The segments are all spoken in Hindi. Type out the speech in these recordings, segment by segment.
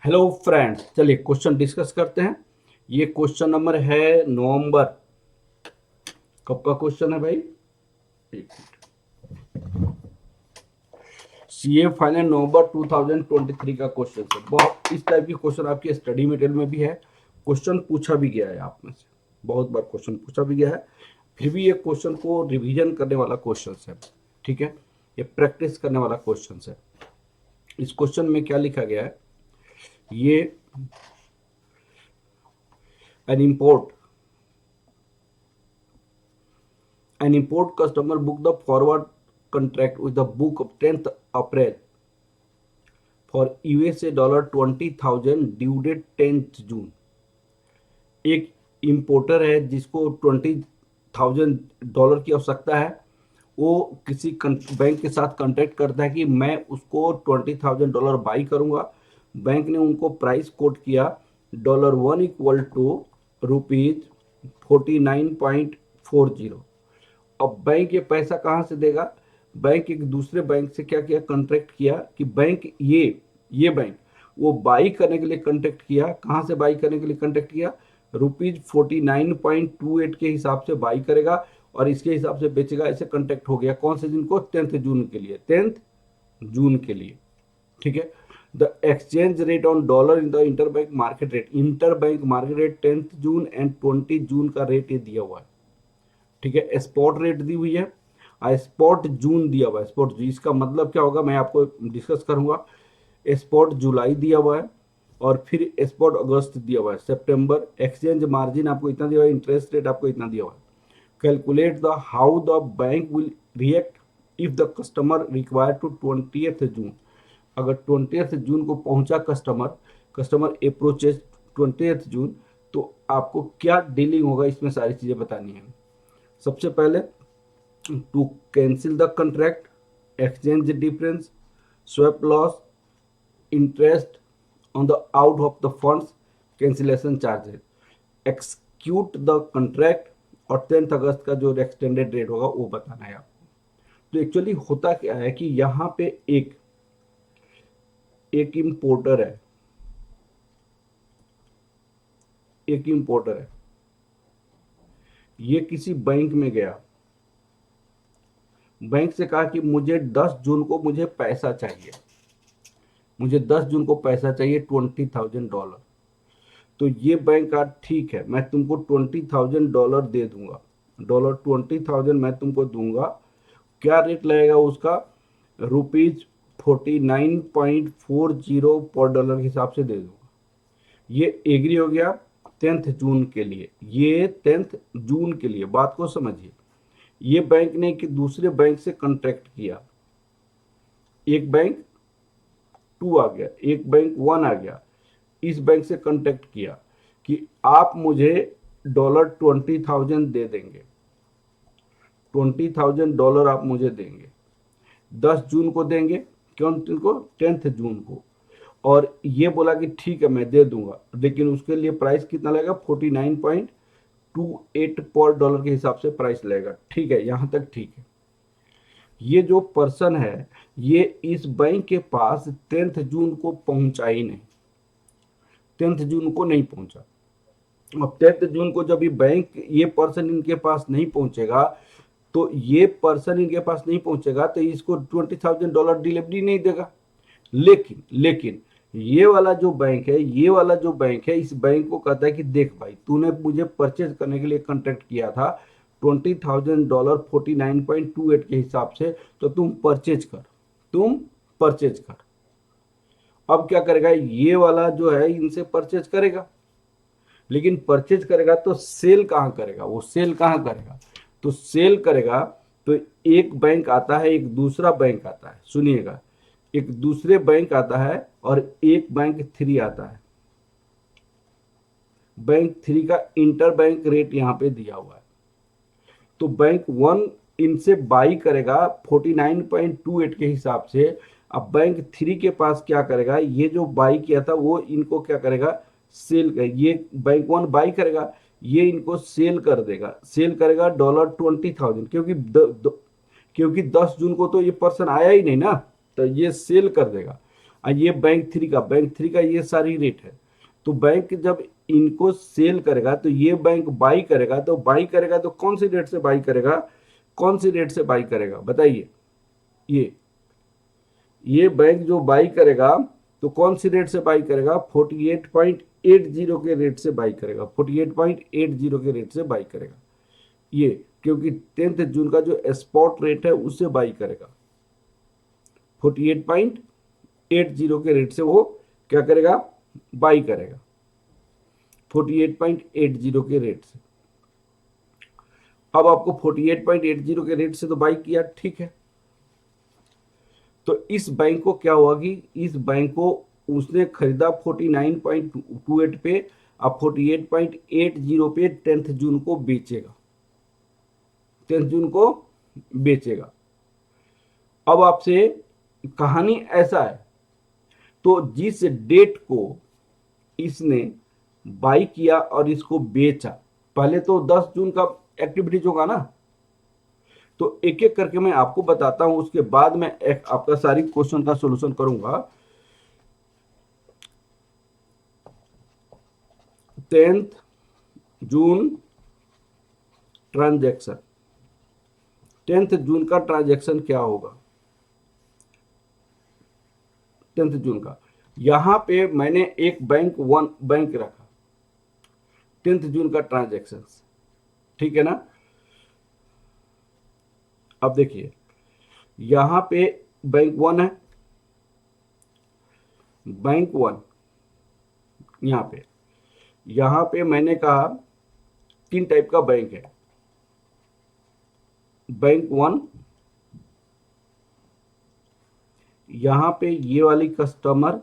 हेलो फ्रेंड्स, चलिए क्वेश्चन डिस्कस करते हैं। ये क्वेश्चन नंबर है नवंबर। कब का क्वेश्चन है भाई? सीए फाइनल नवंबर 2023 का क्वेश्चन है। बहुत इस टाइप की क्वेश्चन आपकी स्टडी मटेरियल में भी है। क्वेश्चन पूछा भी गया है आप में से, बहुत बार क्वेश्चन पूछा भी गया है। फिर भी ये क्वेश्चन को रिवीजन करने वाला क्वेश्चन है। ठीक है, ये प्रैक्टिस करने वाला क्वेश्चन है। इस क्वेश्चन में क्या लिखा गया है? ये N import An import customer booked the forward contract with the book of 10th April for USA $20,000 due date 10th June। एक इंपोर्टर है जिसको $20,000 की आवश्यकता है। वो किसी बैंक के साथ कॉन्ट्रैक्ट करता है कि मैं उसको $20,000 बाई करूंगा। बैंक ने उनको प्राइस कोट किया $1 इक्वल टू ₹49.40। अब बैंक ये पैसा कहाँ से देगा? बैंक एक दूसरे बैंक से क्या किया, कॉन्ट्रैक्ट किया कि बैंक ये बैंक वो बाई करने के लिए कॉन्ट्रैक्ट किया। कहाँ से बाई करने के लिए कॉन्ट्रैक्ट किया? ₹49.28 के हिसाब से बाई करेगा और इसके हिसाब से बेचेगा। ऐसे कॉन्ट्रैक्ट हो गया। कौन से दिन को? 10th जून के लिए। 10th जून के लिए। ठीक है। The exchange rate on dollar in the interbank market rate, interbank market rate 10th June and 20 जून का रेट ये दिया हुआ है। ठीक है, स्पॉट रेट दी हुई है, स्पॉट जून दिया हुआ है। स्पॉट, इसका मतलब क्या होगा मैं आपको डिस्कस करूंगा। स्पॉट जुलाई दिया हुआ है और फिर स्पॉट अगस्त दिया हुआ है, सितंबर। एक्सचेंज मार्जिन आपको इतना दिया हुआ है, इंटरेस्ट रेट आपको इतना दिया हुआ है। Calculate the how the bank will react if the customer require to 20th June. अगर 20th जून को पहुंचा कस्टमर अप्रोचेज 20th जून, तो आपको क्या डीलिंग होगा, इसमें सारी चीजें बतानी है। सबसे पहले to cancel the contract, exchange difference, swap loss, interest on the out of the funds, cancellation charges, execute the contract और 10th अगस्त का जो एक्सटेंडेड रेट होगा वो बताना है आपको। तो एक्चुअली होता क्या है कि यहाँ पे एक इंपोर्टर है, ये किसी बैंक में गया, बैंक से कहा कि मुझे 10 जून को मुझे पैसा चाहिए, मुझे 10 जून को पैसा चाहिए $20,000। तो ये बैंक का ठीक है, मैं तुमको $20,000 दे दूंगा, $20,000 मैं तुमको दूंगा। क्या रेट लगेगा उसका? ₹49.40 पर डॉलर के हिसाब से दे दूंगा। ये एग्री हो गया 10th जून के लिए। ये 10th जून के लिए, बात को समझिए। ये बैंक ने कि दूसरे बैंक से कॉन्ट्रैक्ट किया, एक बैंक 2 आ गया, एक बैंक 1 आ गया। इस बैंक से कॉन्टेक्ट किया कि आप मुझे $20,000 दे देंगे, $20,000 आप मुझे देंगे, 10 जून को देंगे। क्यों को? 10th जून को। और ये बोला कि ठीक है मैं दे दूंगा, लेकिन उसके लिए प्राइस कितना लगेगा? 49.28 पर डॉलर के हिसाब से प्राइस लगेगा। ठीक है, यहां तक ठीक है। ये जो पर्सन है ये इस बैंक के पास 10th जून को पहुंचा ही नहीं, 10th जून को नहीं पहुंचा। अब 10th जून को जब ये बैंक, ये पर्सन इनके पास नहीं पहुंचेगा, तो ये पर्सन इनके पास नहीं पहुंचेगा तो इसको $20,000 डिलीवरी नहीं देगा। लेकिन ये वाला जो बैंक है, इस बैंक को कहता है कि देख भाई, तूने मुझे परचेज करने के लिए कॉन्ट्रैक्ट किया था $20,000 49.28 के हिसाब से, तो तुम परचेज कर। अब क्या करेगा? ये वाला जो है इनसे परचेज करेगा, लेकिन परचेज करेगा तो सेल कहां करेगा? तो सेल करेगा तो एक बैंक आता है, एक दूसरा बैंक आता है। सुनिएगा, एक दूसरे बैंक आता है और एक बैंक 3 आता है। बैंक 3 का इंटर बैंक रेट यहां पे दिया हुआ है। तो बैंक 1 इनसे बाई करेगा 49.28 के हिसाब से। अब बैंक 3 के पास क्या करेगा? ये जो बाई किया था वो इनको क्या करेगा? सेल कर, ये बैंक 1 बाई करेगा, ये इनको सेल कर देगा। सेल करेगा $20,000, क्योंकि 10 जून को तो ये पर्सन आया ही नहीं ना, तो ये सेल कर देगा। ये बैंक थ्री का ये सारी रेट है। तो बैंक जब इनको सेल करेगा तो ये बैंक बाई करेगा, तो कौन सी रेट से बाई करेगा, कौन सी रेट से बाई करेगा बताइए। ये बैंक जो बाई करेगा तो कौन सी रेट से बाई करेगा, 48.80 के रेट से बाई करेगा, 48.80 के रेट से बाई करेगा ये, क्योंकि 10 जून का जो स्पॉट रेट है उससे बाई करेगा, 48.80 के रेट से वो क्या करेगा, बाई करेगा 48.80 के रेट से। अब आपको 48.80 के रेट से तो बाई किया, ठीक है। तो इस बैंक को क्या हुआ कि इस बैंक को उसने खरीदा 49.28 पे, अब 48.80 पे 10 जून को बेचेगा, 10 जून को बेचेगा। अब आपसे कहानी ऐसा है, तो जिस डेट को इसने बाई किया और इसको बेचा, पहले तो 10 जून का एक्टिविटीज होगा ना, तो एक एक करके मैं आपको बताता हूं, उसके बाद मैं एक आपका सारी क्वेश्चन का सॉल्यूशन करूंगा। 10 जून ट्रांजैक्शन, 10 जून का ट्रांजैक्शन क्या होगा, 10 जून का, यहां पे मैंने एक बैंक रखा, 10 जून का ट्रांजैक्शन, ठीक है ना। अब देखिए यहां पे बैंक वन है, बैंक वन यहां पे मैंने कहा 3 टाइप का बैंक है, बैंक वन, यहां पे ये वाली कस्टमर,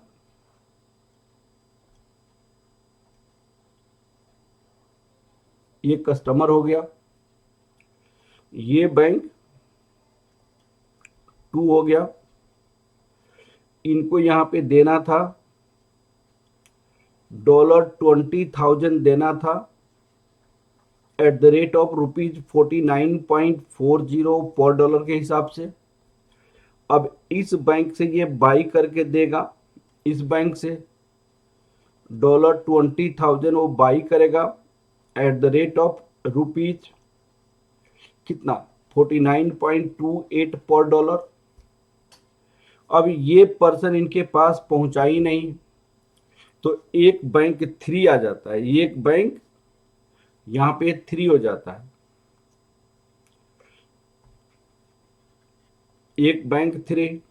ये कस्टमर हो गया, ये बैंक टू हो गया, इनको यहां पे देना था $20,000 देना था एट द रेट ऑफ ₹49.40 पर डॉलर के हिसाब से। अब इस बैंक से ये बाई करके देगा, इस बैंक से $20,000 वो बाई करेगा eight the rate of rupees कितना, 49.28 पर डॉलर। अब ये पर्सन इनके पास पहुंचा ही नहीं, तो एक बैंक 3 आ जाता है, एक बैंक यहां पे 3 हो जाता है, एक बैंक 3।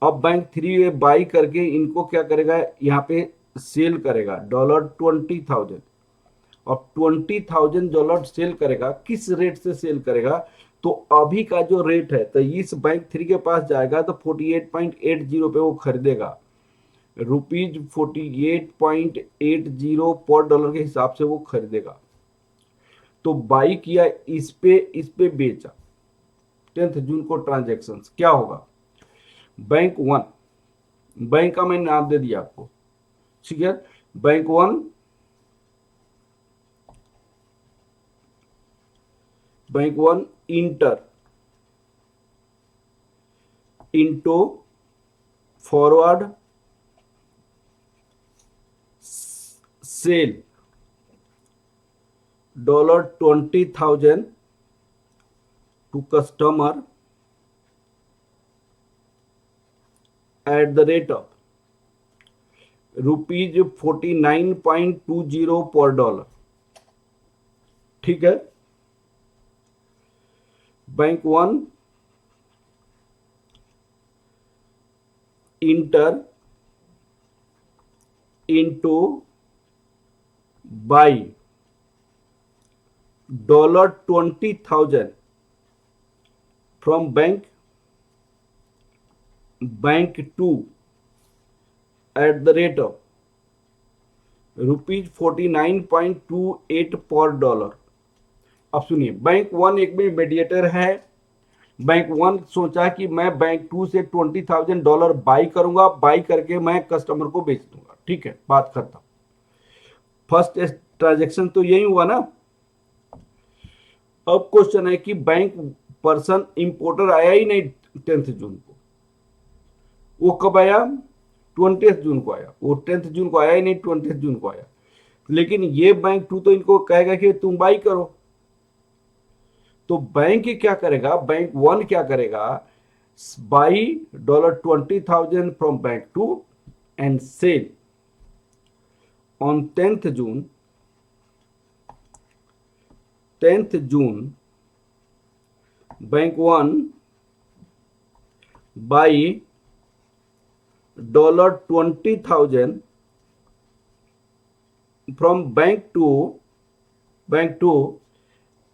अब बैंक 3 बाई करके इनको क्या करेगा, यहाँ पे सेल करेगा $20,000, अब $20,000 सेल करेगा, किस रेट से सेल करेगा, तो अभी का जो रेट है, तो इस बैंक 3 के पास जाएगा तो 48.80 पे वो खरीदेगा, ₹48.80 पर डॉलर के हिसाब से वो खरीदेगा। तो बाई किया, इस पे बेचा, 10 जून को ट्रांजैक्शन क्या होगा, बैंक वन, बैंक का मैंने नाम दे दिया आपको, ठीक है, bank one, enter into forward sell $20,000 to customer at the rate of ₹49.20 पर डॉलर, ठीक है। Bank one enter into buy $20,000 from bank to at the rate of ₹49.28 पर डॉलर। अब सुनिए, बैंक वन एक में मीडिएटर है, बैंक वन सोचा कि मैं बैंक टू से $20,000 बाई करूंगा, बाई करके मैं कस्टमर को बेच दूंगा, ठीक है, बात खत्म। फर्स्ट ट्रांजैक्शन तो यही हुआ ना। अब क्वेश्चन है कि बैंक पर्सन इंपोर्टर आया ही नहीं 10 जून को, वो कब आया? 20 जून को आया। वो 10 जून को आया ही नहीं, 20 जून को आया। लेकिन ये बैंक 2 तो इनको कहेगा कि तुम बाई करो। तो बैंक क्या करेगा, बैंक 1 क्या करेगा, buy $20,000 from bank 2 and sell on 10th June, bank 1 buy $20,000 from bank 2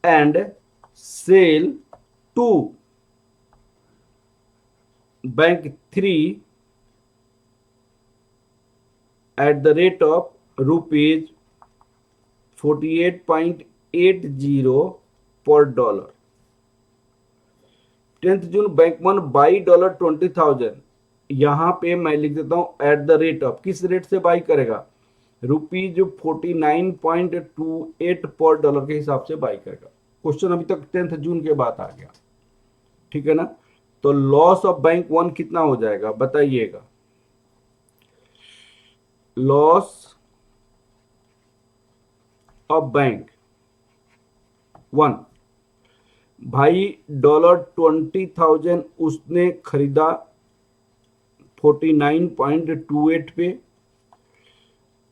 and sell to bank 3 at the rate of rupees 48.80 per dollar. 10th June bank 1 buy $20,000, यहां पे मैं लिख देता हूं एट द रेट ऑफ, किस रेट से बाई करेगा, रुपीज 49.28 पर डॉलर के हिसाब से बाई करेगा। क्वेश्चन अभी तक 10th जून के बाद आ गया, ठीक है ना। तो लॉस ऑफ बैंक 1 कितना हो जाएगा बताइएगा, लॉस ऑफ बैंक 1, भाई $20,000 उसने खरीदा 49.28 पे,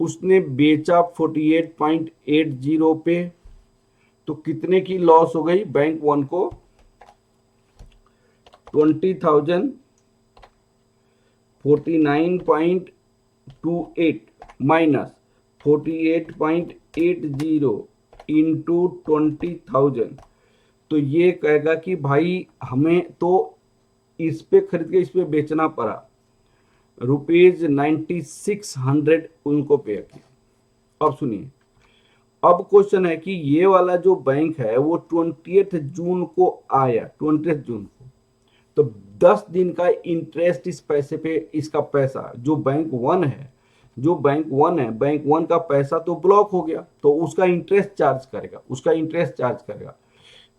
उसने बेचा 48.80 पे, तो कितने की लॉस हो गई बैंक 1 को, 20,000 49.28 माइनस 48.80 इंटू 20,000। तो ये कहेगा कि भाई हमें तो इस पे खरीद के इस पे बेचना पड़ा, ₹9600 उनको पे किया। अब सुनिए, अब क्वेश्चन है कि ये वाला जो बैंक है वो 20th जून को आया, 20th जून को, तो 10 दिन का इंटरेस्ट इस पैसे पे, इसका पैसा जो बैंक 1 है, बैंक 1 का पैसा तो ब्लॉक हो गया, तो उसका इंटरेस्ट चार्ज करेगा,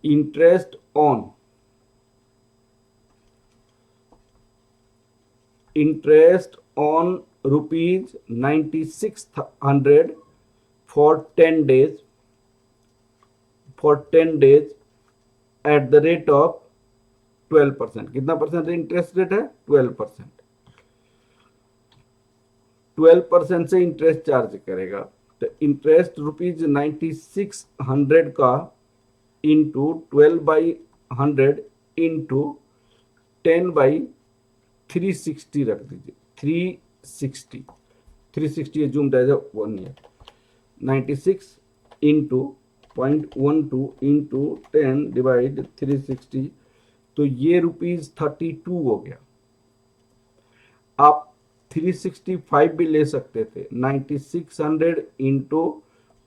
interest on ₹9600 for 10 days at the rate of 12%। कितना परसेंट इंटरेस्ट रेट है, 12%। 12% से इंटरेस्ट चार्ज करेगा, तो इंटरेस्ट ₹9600 का इंटू 12/100 इंटू 10/360 रख दीजिए, 360 assumed as 1 year, 96 into 0.12 into 10 divide 360, तो ये ₹32 हो गया। आप 365 भी ले सकते थे, 9600 इंटू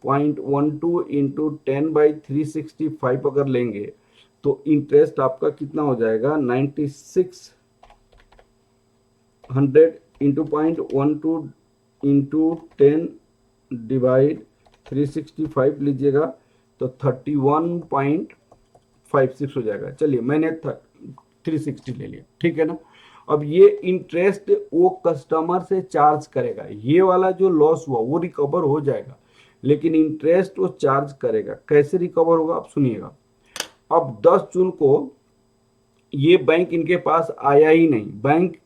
0.12 इंटू 10/365 अगर लेंगे तो इंटरेस्ट आपका कितना हो जाएगा, 9600 इंटू 0.12 इंटू 10 डिवाइड 365 लीजिएगा तो 31.56 हो जाएगा। चलिए मैंने 360 ले लिया, ठीक है ना। अब ये इंटरेस्ट वो कस्टमर से चार्ज करेगा, ये वाला जो लॉस हुआ वो रिकवर हो जाएगा, लेकिन इंटरेस्ट वो चार्ज करेगा। कैसे रिकवर होगा आप सुनिएगा। अब 10 जून को ये बैंक इनके पास आया ही नहीं, बैंक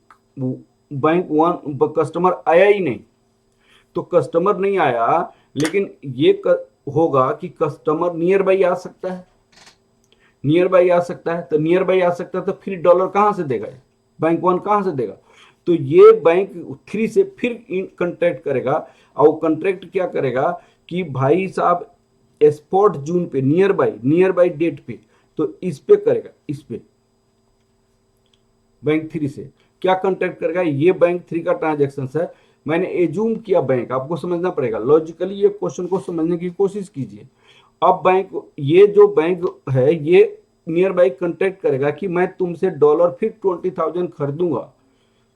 1 कस्टमर आया ही नहीं, तो कस्टमर नहीं आया, लेकिन ये होगा कि कस्टमर नियर बाई आ सकता है, तो नियर बाई आ सकता है, तो फिर डॉलर कहां से देगा, बैंक 1 कहां से देगा, तो ये बैंक 3 से फिर कंट्रैक्ट करेगा, और कंट्रैक्ट क्या करेगा कि भाई साहब स्पॉट जून पे नियर बाई डेट पे, तो इस पे करेगा, इस पे बैंक 3 से क्या कंट्रैक्ट करेगा, ये बैंक 3 का ट्रांजैक्शन है, मैंने एज्यूम किया बैंक, आपको समझना पड़ेगा लॉजिकली, ये क्वेश्चन को समझने की कोशिश कीजिए। अब बैंक, ये जो बैंक है ये नियर बाई कंट्रैक्ट करेगा कि मैं तुमसे डॉलर फिर 20,000 खरीदूंगा,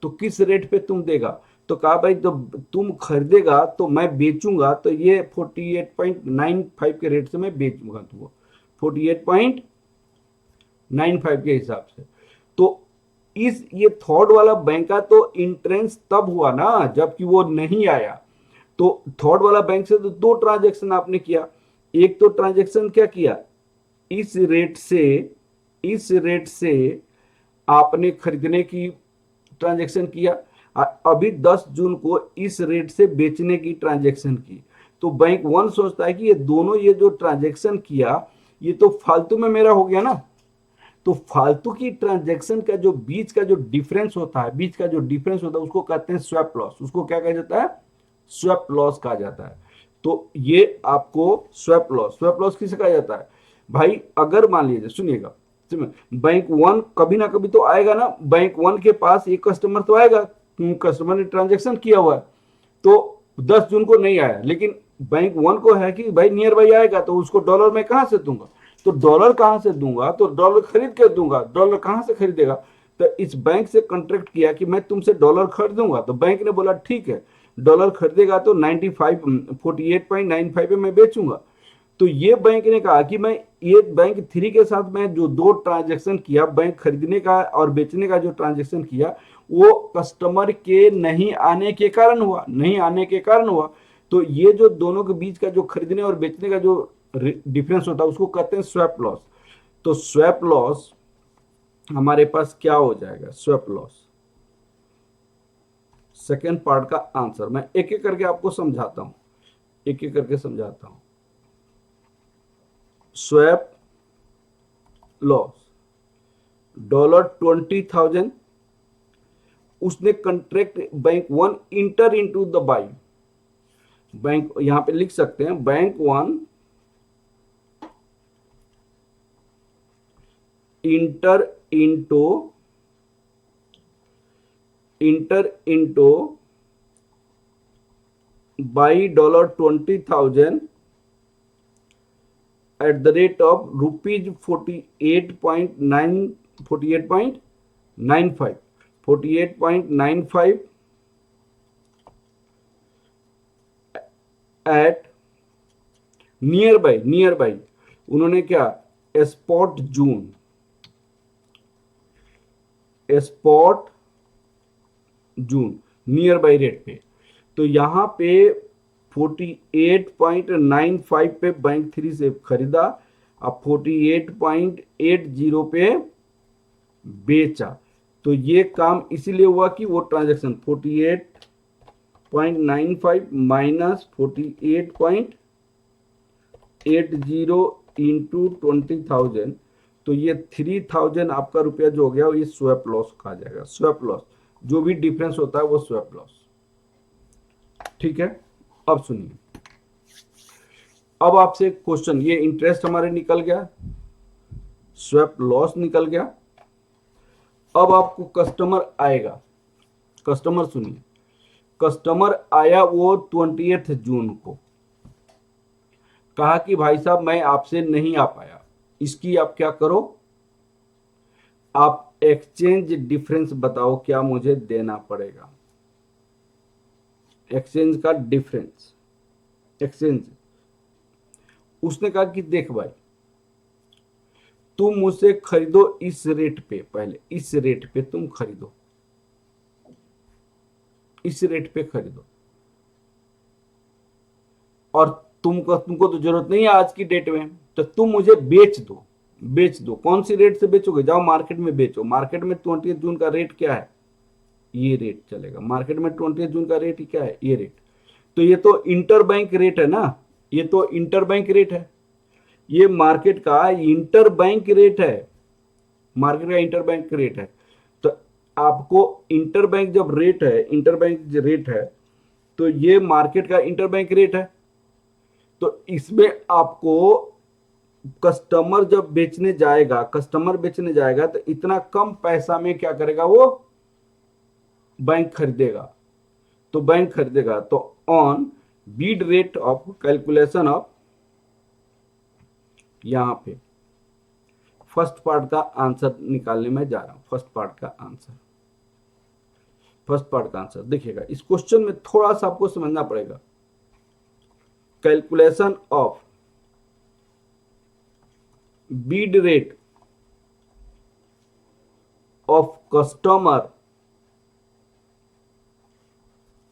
तो किस रेट पे तुम देगा, तो कहा भाई तो तुम खरीदेगा तो मैं बेचूंगा, तो ये 48.95 के रेट से मैं बेचूंगा तुमको, 48.95 के हिसाब से। तो इस ये थर्ड वाला बैंक का तो इंट्रेंस तब हुआ ना जबकि वो नहीं आया। तो थर्ड वाला बैंक से तो दो ट्रांजेक्शन आपने किया। एक तो ट्रांजेक्शन क्या किया, इस रेट से, इस रेट से आपने खरीदने की ट्रांजैक्शन किया, अभी 10 जून को इस रेट से बेचने की ट्रांजैक्शन की। तो बैंक वन सोचता है कि ये दोनों, ये जो ट्रांजैक्शन किया ये तो फालतू में मेरा हो गया ना। तो फालतू की ट्रांजैक्शन का जो बीच का जो डिफरेंस होता है, बीच का जो डिफरेंस होता है उसको कहते हैं स्वैप लॉस। उसको क्या कहा जाता है, स्वैप लॉस कहा जाता है। तो ये आपको स्वैप लॉस, स्वैप लॉस किसे कहा जाता है भाई, अगर मान लीजिए, सुनिएगा, बैंक वन कभी ना कभी तो आएगा ना, बैंक वन के पास एक कस्टमर तो आएगा, कस्टमर ने ट्रांजेक्शन किया हुआ है, तो 10 जून को नहीं आया, लेकिन बैंक वन को है कि भाई नियर बाई आएगा, तो उसको डॉलर में कहां से दूंगा, तो डॉलर कहां से दूंगा, तो डॉलर खरीद के दूंगा, डॉलर कहां से खरीदेगा, तो इस बैंक से कॉन्ट्रैक्ट किया कि मैं तुमसे डॉलर खरीदूंगा, तो बैंक ने बोला ठीक है, डॉलर खरीदेगा तो 48.95 पे मैं बेचूंगा। तो ये बैंक ने कहा कि मैं, ये बैंक थ्री के साथ मैं जो दो ट्रांजेक्शन किया, बैंक खरीदने का और बेचने का जो ट्रांजेक्शन किया, वो कस्टमर के नहीं आने के कारण हुआ, नहीं आने के कारण हुआ। तो ये जो दोनों के बीच का जो खरीदने और बेचने का जो डिफरेंस होता है उसको कहते हैं स्वैप लॉस। तो स्वैप लॉस हमारे पास क्या हो जाएगा, स्वैप लॉस, सेकेंड पार्ट का आंसर मैं एक एक करके आपको समझाता हूं, एक एक करके समझाता हूं। स्वैप लॉस, $20,000 उसने contract, bank one inter into the by, bank यहां पे लिख सकते हैं bank one inter into, inter into by $20,000 at the rate of rupees 48.95 at near by उन्होंने क्या, spot June, spot June near by rate पे। तो यहां पे 48.95 पे बैंक थ्री से खरीदा, अब 48.80 पे बेचा। तो ये काम इसीलिए हुआ कि वो ट्रांजैक्शन 48.95 माइनस 48.80 इंटू 20,000, तो ये 3,000 आपका रुपया जो हो गया ये स्वैप लॉस कहा जाएगा। स्वैप लॉस जो भी डिफरेंस होता है वो स्वैप लॉस, ठीक है। अब सुनिए, अब आपसे क्वेश्चन, ये इंटरेस्ट हमारे निकल गया, स्वैप लॉस निकल गया। अब आपको कस्टमर आएगा, कस्टमर सुनिए, कस्टमर आया वो 20 जून को, कहा कि भाई साहब मैं आपसे नहीं आ पाया, इसकी आप क्या करो, आप एक्सचेंज डिफरेंस बताओ क्या मुझे देना पड़ेगा, एक्सचेंज का डिफरेंस, एक्सचेंज। उसने कहा कि देख भाई तुम मुझसे खरीदो इस रेट पे, पहले इस रेट पे तुम खरीदो, इस रेट पे खरीदो, और तुमको तो जरूरत नहीं है आज की डेट में, तो तुम मुझे बेच दो, बेच दो। कौन सी रेट से बेचोगे, जाओ मार्केट में बेचो, मार्केट में 20 जून का रेट क्या है, ये रेट चलेगा, मार्केट में 20 जून का रेट क्या है, ये रेट। तो ये तो इंटर बैंक रेट है ना, ये तो इंटर बैंक रेट है, ये मार्केट का इंटर बैंक रेट है, मार्केट का इंटर बैंक रेट है। तो आपको इंटर बैंक जब रेट है, इंटर बैंक रेट है, तो ये मार्केट का इंटर बैंक रेट है। तो इसमें आपको कस्टमर जब बेचने जाएगा, कस्टमर बेचने जाएगा तो इतना कम पैसा में क्या करेगा वो, बैंक खरीदेगा। तो बैंक खरीदेगा तो on Beed rate of calculation of, यहां पे फर्स्ट पार्ट का आंसर निकालने में जा रहा हूं, फर्स्ट पार्ट का आंसर, फर्स्ट पार्ट का आंसर देखिएगा। इस क्वेश्चन में थोड़ा सा आपको समझना पड़ेगा, calculation of Beed rate of customer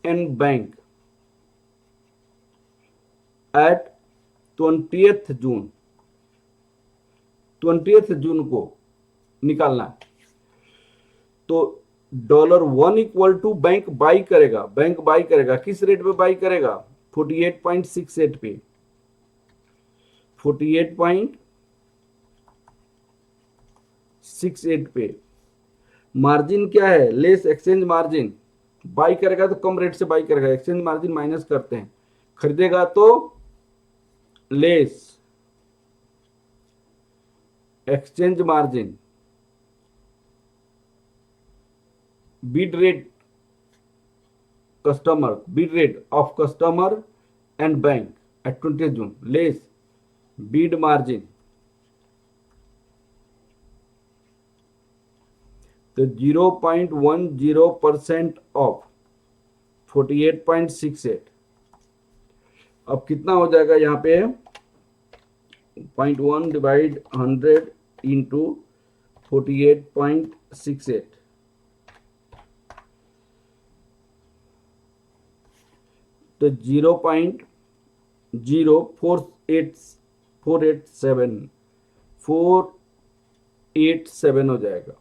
and bank at 20th June, 20th जून को निकालना है। तो $1 इक्वल टू बैंक बाई करेगा, बैंक बाई करेगा किस रेट पे बाई करेगा, 48.68 पे, 48.68 पे। मार्जिन क्या है, लेस एक्सचेंज मार्जिन, बाई करेगा तो कम रेट से बाई करेगा, एक्सचेंज मार्जिन माइनस करते हैं, खरीदेगा तो less exchange margin, bid rate of customer and bank at 20th June less bid margin, तो 0.10% ऑफ 48.68। अब कितना हो जाएगा यहाँ पे, 0.1 डिवाइड 100 इंटू 48.68, तो 0.0487 हो जाएगा।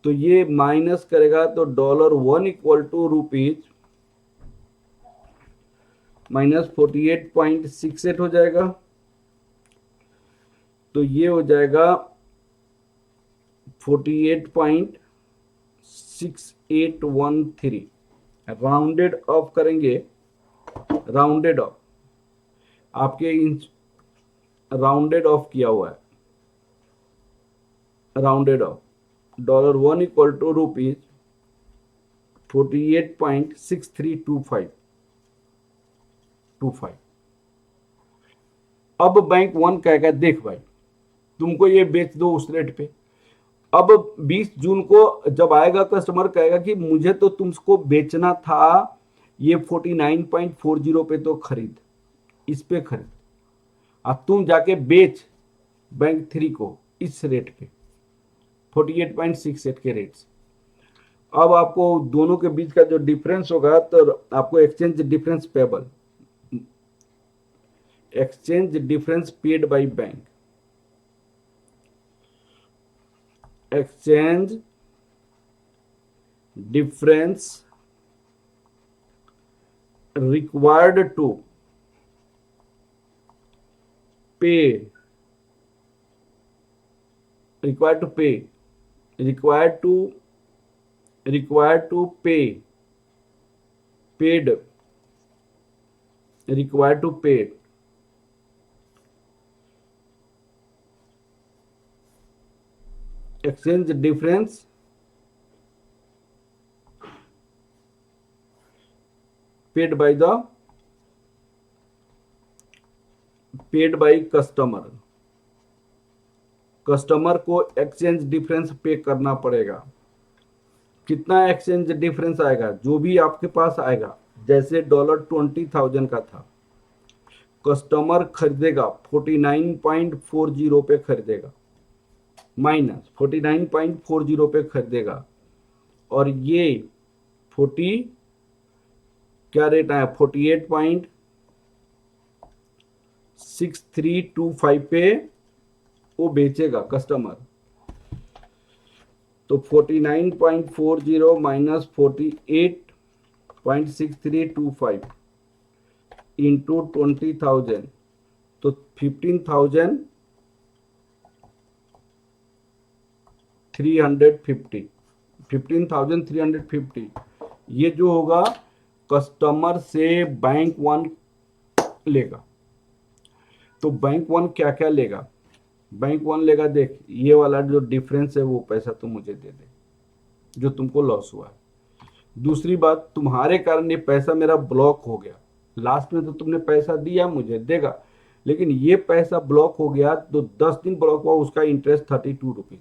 तो ये माइनस करेगा तो $1 इक्वल टू रुपीज माइनस 48.68 हो जाएगा। तो ये हो जाएगा 48.6813। राउंडेड ऑफ करेंगे, राउंडेड ऑफ आपके इंच, राउंडेड ऑफ किया हुआ है, rounded off $1 equal to rupees 48.6325। अब बैंक वन कहेगा देख भाई तुमको ये बेच दो उस रेट पे। अब 20 जून को जब आएगा कस्टमर कहेगा कि मुझे तो तुमको बेचना था ये 49.40 पे, तो खरीद, इस पे खरीद, अब तुम जाके बेच बैंक 3 को इस रेट पे 48.68 के रेट से। अब आपको दोनों के बीच का जो डिफरेंस होगा तो आपको exchange difference payable, exchange difference paid by bank, exchange difference required to pay, required to pay, required to pay, paid, required to pay, exchange difference paid by customer, customer को एक्सचेंज डिफरेंस पे करना पड़ेगा। कितना एक्सचेंज डिफरेंस आएगा, जो भी आपके पास आएगा, जैसे $20,000 का था, कस्टमर खरीदेगा 49.40 पे खरीदेगा, माइनस 49.40 पे खरीदेगा, और ये 40 क्या रेट आया 48.6325 पे वो बेचेगा कस्टमर। तो 49.40 माइनस 48.6325 इंटू 20,000, तो 15,350 ये जो होगा कस्टमर से बैंक वन लेगा। तो बैंक वन क्या क्या लेगा, बैंक वन लेगा, देख ये वाला जो डिफरेंस है वो पैसा तो मुझे दे दे जो तुमको लॉस हुआ है। दूसरी बात, तुम्हारे कारण ये पैसा मेरा ब्लॉक हो गया, लास्ट में तो तुमने पैसा दिया मुझे देगा, लेकिन ये पैसा ब्लॉक हो गया तो 10 दिन ब्लॉक हुआ, उसका इंटरेस्ट 32 रुपीज।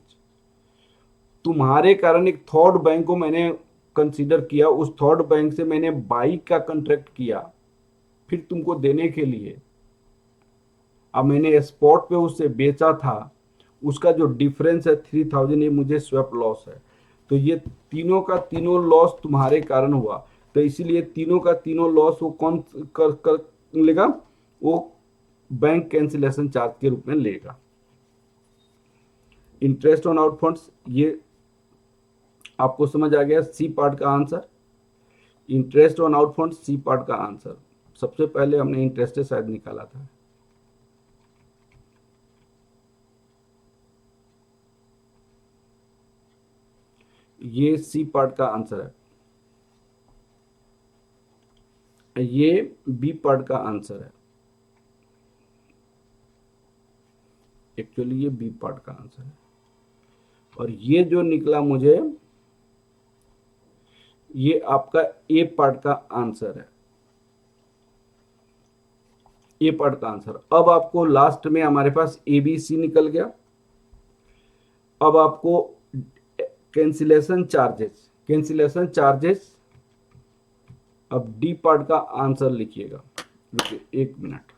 तुम्हारे कारण एक थर्ड बैंक को मैंने कंसीडर किया, उस थर्ड बैंक से मैंने बाइक का कॉन्ट्रैक्ट किया फिर तुमको देने के लिए। अब मैंने स्पॉट पे उससे बेचा था, उसका जो डिफरेंस है 3000, ये मुझे स्वैप लॉस है। तो ये तीनों का तीनों लॉस तुम्हारे कारण हुआ, तो इसीलिए तीनों का तीनों लॉस वो कौन कर लेगा, वो बैंक कैंसिलेशन चार्ज के रूप में लेगा। इंटरेस्ट ऑन आउट फंड्स, ये आपको समझ आ गया सी पार्ट का answer. Interest on out funds C part का आंसर। सबसे पहले हमने इंटरेस्ट शायद निकाला था। ये सी पार्ट का आंसर है, ये बी पार्ट का आंसर है। एक्चुअली ये बी पार्ट का आंसर है, और ये जो निकला मुझे, ये आपका ए पार्ट का आंसर है। ए पार्ट का आंसर। अब आपको लास्ट में हमारे पास ए बी सी निकल गया। अब आपको कैंसिलेशन चार्जेस, अब डी पार्ट का आंसर लिखिएगा। रुकिए 1 मिनट।